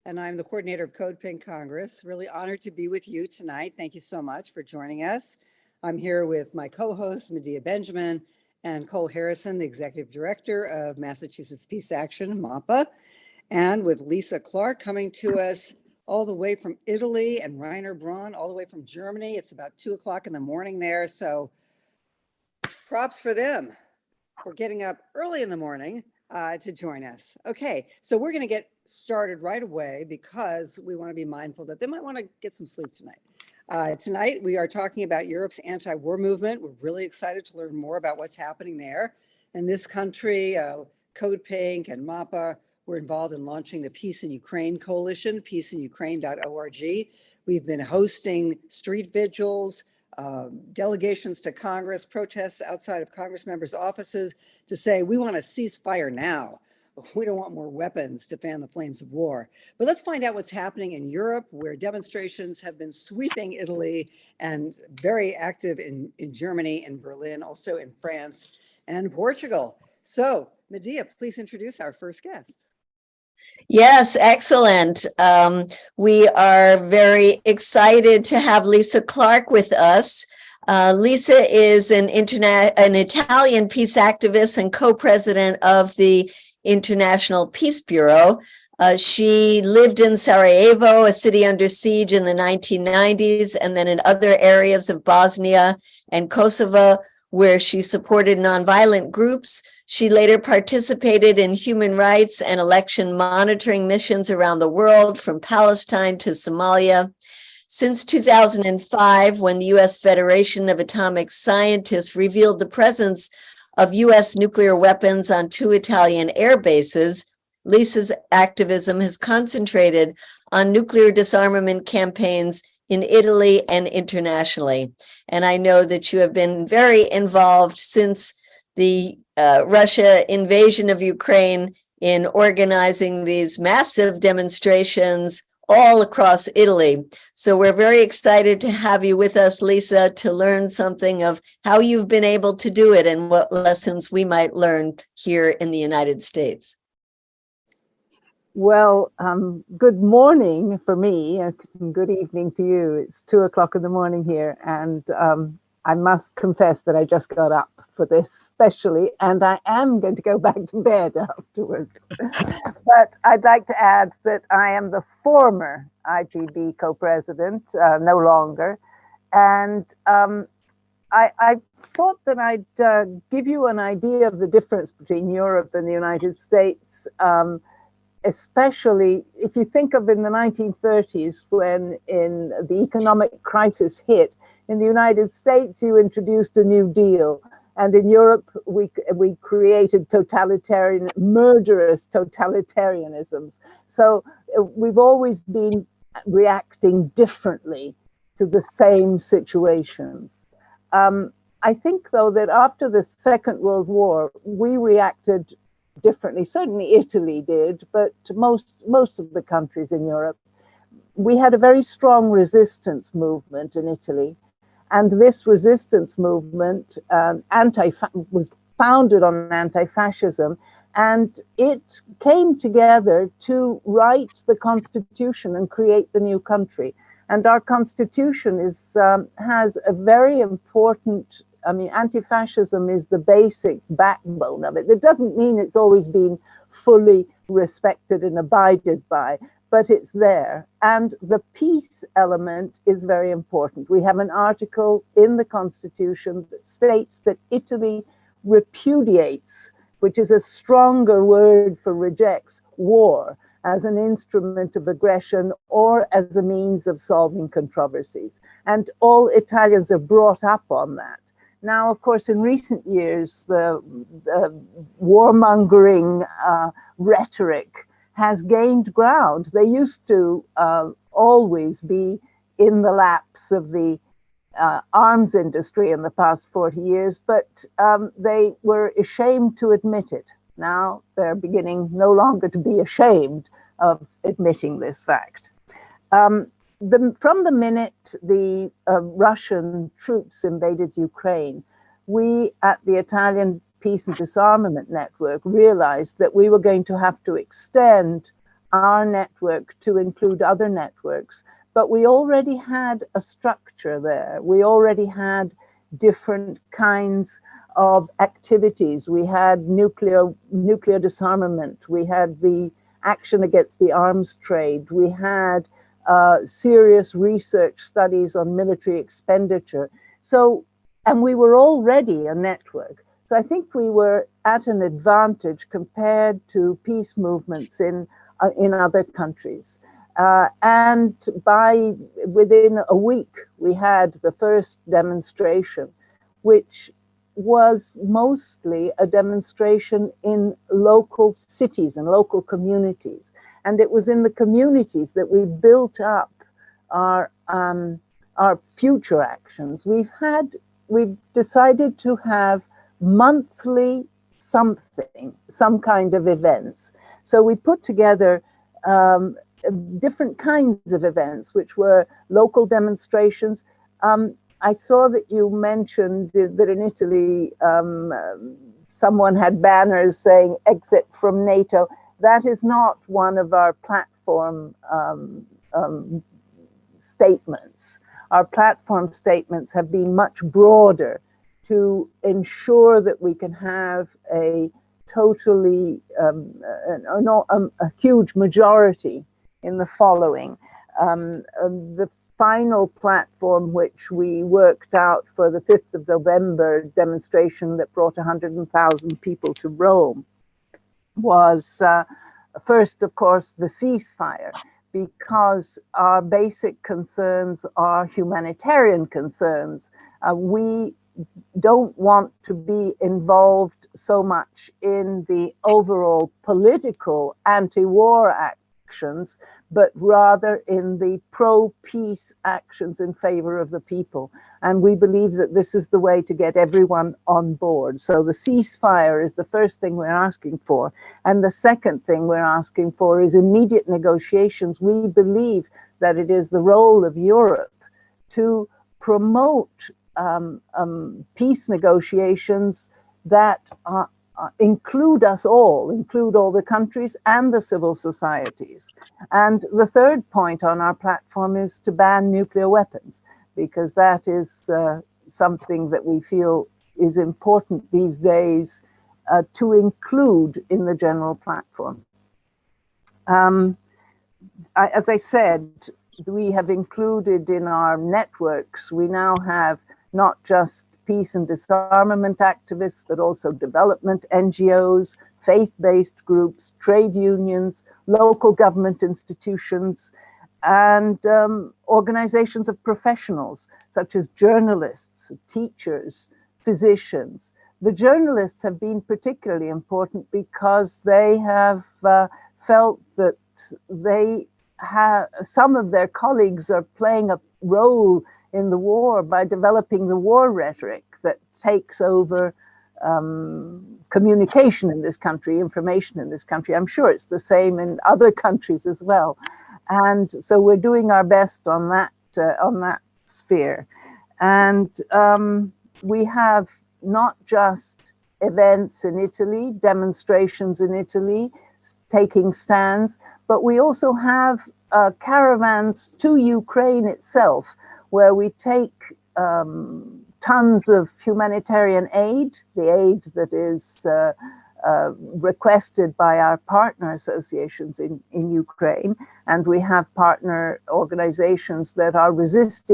and I'm the coordinator of Code Pink Congress. Really honored to be with you tonight. Thank you so much for joining us. I'm here with my co-host, Medea Benjamin, and Cole Harrison, the executive director of Massachusetts Peace Action, MAPA, and with Lisa Clark coming to us all the way from Italy, and Rainer Braun all the way from Germany. It's about 2 o'clock in the morning there, so props for them for getting up early in the morning to join us. Okay, so we're going to get started right away because we want to be mindful that they might want to get some sleep tonight. Tonight, we are talking about Europe's anti-war movement. We're really excited to learn more about what's happening there. In this country, Code Pink and MAPA were involved in launching the Peace in Ukraine Coalition, peaceinukraine.org. We've been hosting street vigils, delegations to Congress, protests outside of Congress members' offices to say, we want a ceasefire now. We don't want more weapons to fan the flames of war. But let's find out what's happening in Europe, where demonstrations have been sweeping Italy and very active in Germany and Berlin, also in France and Portugal. So, Medea, please introduce our first guest. Yes, excellent. We are very excited to have Lisa Clark with us. Lisa is an Italian peace activist and co-president of the International Peace Bureau. She lived in Sarajevo, a city under siege in the 1990s, and then in other areas of Bosnia and Kosovo, where she supported nonviolent groups. She later participated in human rights and election monitoring missions around the world, from Palestine to Somalia. Since 2005, when the U.S. Federation of Atomic Scientists revealed the presence of U.S. nuclear weapons on 2 Italian air bases, Lisa's activism has concentrated on nuclear disarmament campaigns in Italy and internationally. And I know that you have been very involved since the Russia invasion of Ukraine in organizing these massive demonstrations all across Italy. So we're very excited to have you with us, Lisa, to learn something of how you've been able to do it and what lessons we might learn here in the United States. Well, good morning for me, and good evening to you. It's 2 o'clock in the morning here, and I must confess that I just got up for this specially, and I am going to go back to bed afterwards. But I'd like to add that I am the former IPB co-president, no longer, and I thought that I'd give you an idea of the difference between Europe and the United States, especially if you think of in the 1930s, when in the economic crisis hit. In the United States, you introduced a New Deal, and in Europe, we created totalitarian, murderous totalitarianisms. So we've always been reacting differently to the same situations. I think, though, that after the Second World War, we reacted differently. Certainly Italy did, but most of the countries in Europe. We had a very strong resistance movement in Italy, and this resistance movement was founded on anti-fascism, and it came together to write the Constitution and create the new country. And our Constitution has a very important, I mean, anti-fascism is the basic backbone of it. It doesn't mean it's always been fully respected and abided by, but it's there. And the peace element is very important. We have an article in the Constitution that states that Italy repudiates, which is a stronger word for rejects, war as an instrument of aggression or as a means of solving controversies. And all Italians are brought up on that. Now, of course, in recent years, the warmongering rhetoric has gained ground. They used to always be in the laps of the arms industry in the past 40 years, but they were ashamed to admit it. Now they're beginning no longer to be ashamed of admitting this fact. From the minute the Russian troops invaded Ukraine, we at the Italian Peace and Disarmament Network realized that we were going to have to extend our network to include other networks, but we already had a structure there. We already had different kinds of activities. We had nuclear disarmament. We had the action against the arms trade. We had serious research studies on military expenditure. So, and we were already a network. So I think we were at an advantage compared to peace movements in other countries. And within a week, we had the first demonstration, which was mostly a demonstration in local cities and local communities. And it was in the communities that we built up our future actions. We've decided to have monthly some kind of events. So we put together different kinds of events, which were local demonstrations. I saw that you mentioned that in Italy, someone had banners saying exit from NATO. That is not one of our platform statements. Our platform statements have been much broader to ensure that we can have a totally, a huge majority in the following. The final platform, which we worked out for the 5th of November demonstration that brought 100,000 people to Rome, was first, of course, the ceasefire, because our basic concerns are humanitarian concerns. We don't want to be involved so much in the overall political anti-war actions, but rather in the pro-peace actions in favor of the people. And we believe that this is the way to get everyone on board. So the ceasefire is the first thing we're asking for. And the second thing we're asking for is immediate negotiations. We believe that it is the role of Europe to promote peace negotiations that include us all, include all the countries and the civil societies. And the third point on our platform is to ban nuclear weapons, because that is something that we feel is important these days to include in the general platform. As I said, we have included in our networks, we now have not just peace and disarmament activists, but also development NGOs, faith-based groups, trade unions, local government institutions, and organizations of professionals, such as journalists, teachers, physicians. The journalists have been particularly important because they have felt that some of their colleagues are playing a role in the war by developing the war rhetoric that takes over communication in this country, information in this country. I'm sure it's the same in other countries as well. And so we're doing our best on that sphere. And we have not just events in Italy, demonstrations in Italy, taking stands, but we also have caravans to Ukraine itself, where we take tons of humanitarian aid, the aid that is requested by our partner associations in Ukraine, and we have partner organizations that are resisting